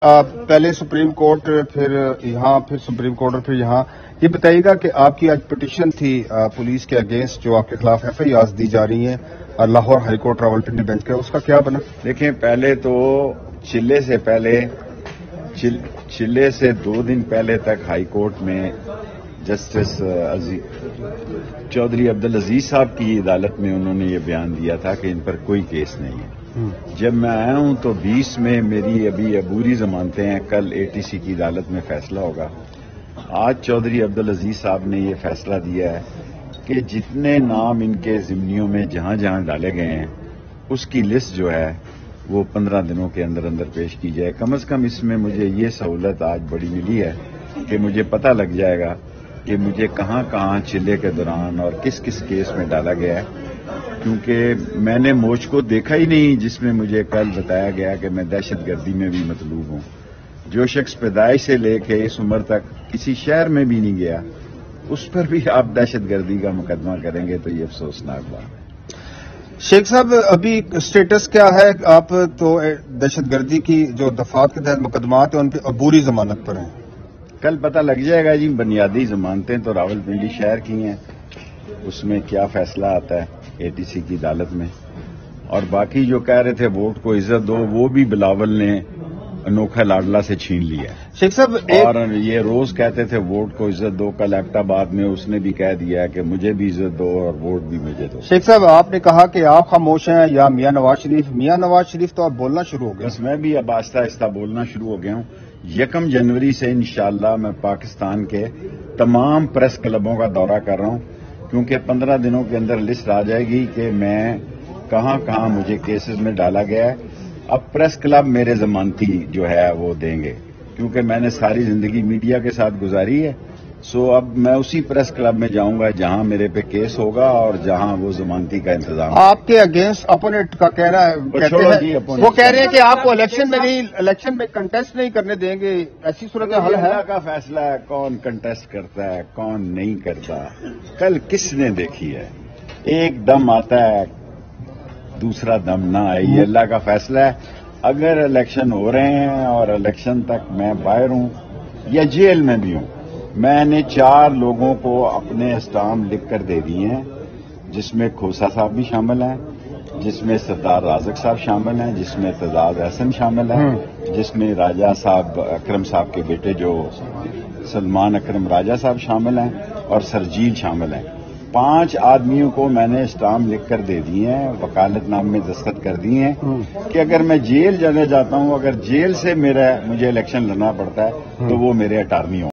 پہلے supreme court پھر یہاں پھر سپریم کورٹ اور پھر یہاں یہ بتائیے گا کہ آپ کی آج پٹیشن تھی پولیس کے اگینسٹ جو آپ کے خلاف ایف آئی آرز دی جا رہی ہیں Lahore high court Rawalpindi bench کا، اس کا کیا بنا؟ دیکھیں، پہلے تو چلے سے 2 دن پہلے تک ہائی کورٹ میں جسٹس چودھری عبدالعزیز صاحب کی عدالت میں انہوں نے یہ بیان دیا تھا کہ ان پر کوئی کیس نہیں ہے۔ جب میں آیا ہوں تو 20 میں میری ابھی عبوری ضمانتیں ہیں، کل اے ٹی سی کی عدالت میں فیصلہ ہوگا۔ آج چودھری عبدالعزیز صاحب نے یہ فیصلہ دیا ہے کہ جتنے نام ان کے ضمنیوں میں جہاں جہاں ڈالے گئے ہیں اس کی لسٹ جو ہے وہ 15 دنوں کے اندر اندر پیش کی جائے۔ کم از کم اس میں مجھے یہ سہولت آج بڑی ملی ہے کہ مجھے پتہ لگ جائے گا کہ مجھے کہاں کہاں چلے کے دوران اور کس کس کیس میں ڈالا گیا ہے، کیونکہ میں نے موج کو دیکھا ہی نہیں جس میں مجھے کل بتایا گیا کہ میں دہشت گردی میں بھی مطلوب ہوں۔ جو شخص پیدائش سے لے کے اس عمر تک کسی شہر میں بھی نہیں گیا، اس پر بھی آپ دہشت گردی کا مقدمہ کریں گے تو یہ افسوسناک بات ہے۔ شیخ صاحب، ابھی اسٹیٹس کیا ہے؟ آپ تو دہشت گردی کی جو دفعات کے تحت مقدمات ہیں ان پہ عبوری ضمانت پر ہیں، کل پتہ لگ جائے گا جی۔ بنیادی ضمانتیں تو راولپنڈی شہر کی ہیں، اس میں کیا فیصلہ آتا ہے اے ٹی سی کی عدالت میں۔ اور باقی جو کہہ رہے تھے ووٹ کو عزت دو، وہ بھی بلاول نے انوکھا لاڈلا سے چھین لیا۔ شیخ صاحب اور یہ روز کہتے تھے ووٹ کو عزت دو، کل ایبٹ میں اس نے بھی کہہ دیا کہ مجھے بھی عزت دو اور ووٹ بھی مجھے دو۔ شیخ صاحب، آپ نے کہا کہ آپ خاموش ہیں یا میاں نواز شریف تو آپ بولنا شروع ہو گئے؟ بس میں بھی اب آہستہ آہستہ بولنا شروع ہو گیا ہوں۔ 1 جنوری سے انشاءاللہ میں پاکستان کے تمام پریس کلبوں کا دورہ کر رہا ہوں، کیونکہ 15 دنوں کے اندر لسٹ آ جائے گی کہ میں کہاں کہاں مجھے کیسز میں ڈالا گیا ہے۔ اب پریس کلب میرے ضمانتی جو ہے وہ دیں گے، کیونکہ میں نے ساری زندگی میڈیا کے ساتھ گزاری ہے۔ سو اب میں اسی پریس کلب میں جاؤں گا جہاں میرے پہ کیس ہوگا اور جہاں وہ ضمانتی کا انتظام۔ آپ کے اگینسٹ اپوننٹ کا کہنا ہے، وہ کہہ رہے ہیں کہ آپ کو الیکشن میں کنٹیسٹ نہیں کرنے دیں گے، ایسی صورتحال ہے؟ اللہ کا فیصلہ ہے کون کنٹیسٹ کرتا ہے کون نہیں کرتا، کل کس نے دیکھی ہے؟ ایک دم آتا ہے دوسرا دم نہ آئے، یہ اللہ کا فیصلہ ہے۔ اگر الیکشن ہو رہے ہیں اور الیکشن تک میں باہر ہوں یا جیل میں بھی ہوں، میں نے 4 لوگوں کو اپنے اسٹامپ لکھ کر دے دیے ہیں، جس میں کھوسا صاحب بھی شامل ہیں، جس میں سردار رازق صاحب شامل ہیں، جس میں اعتزاز احسن شامل ہیں، جس میں راجہ صاحب اکرم صاحب کے بیٹے جو سلمان اکرم راجہ صاحب شامل ہیں اور سرجیل شامل ہیں۔ 5 آدمیوں کو میں نے اسٹامپ لکھ کر دے دیے ہیں، وکالت نامے میں دستخط کر دیے ہیں کہ اگر میں جیل جانے جاتا ہوں، اگر جیل سے مجھے الیکشن لڑنا پڑتا ہے تو وہ میرے اٹارنی ہوں۔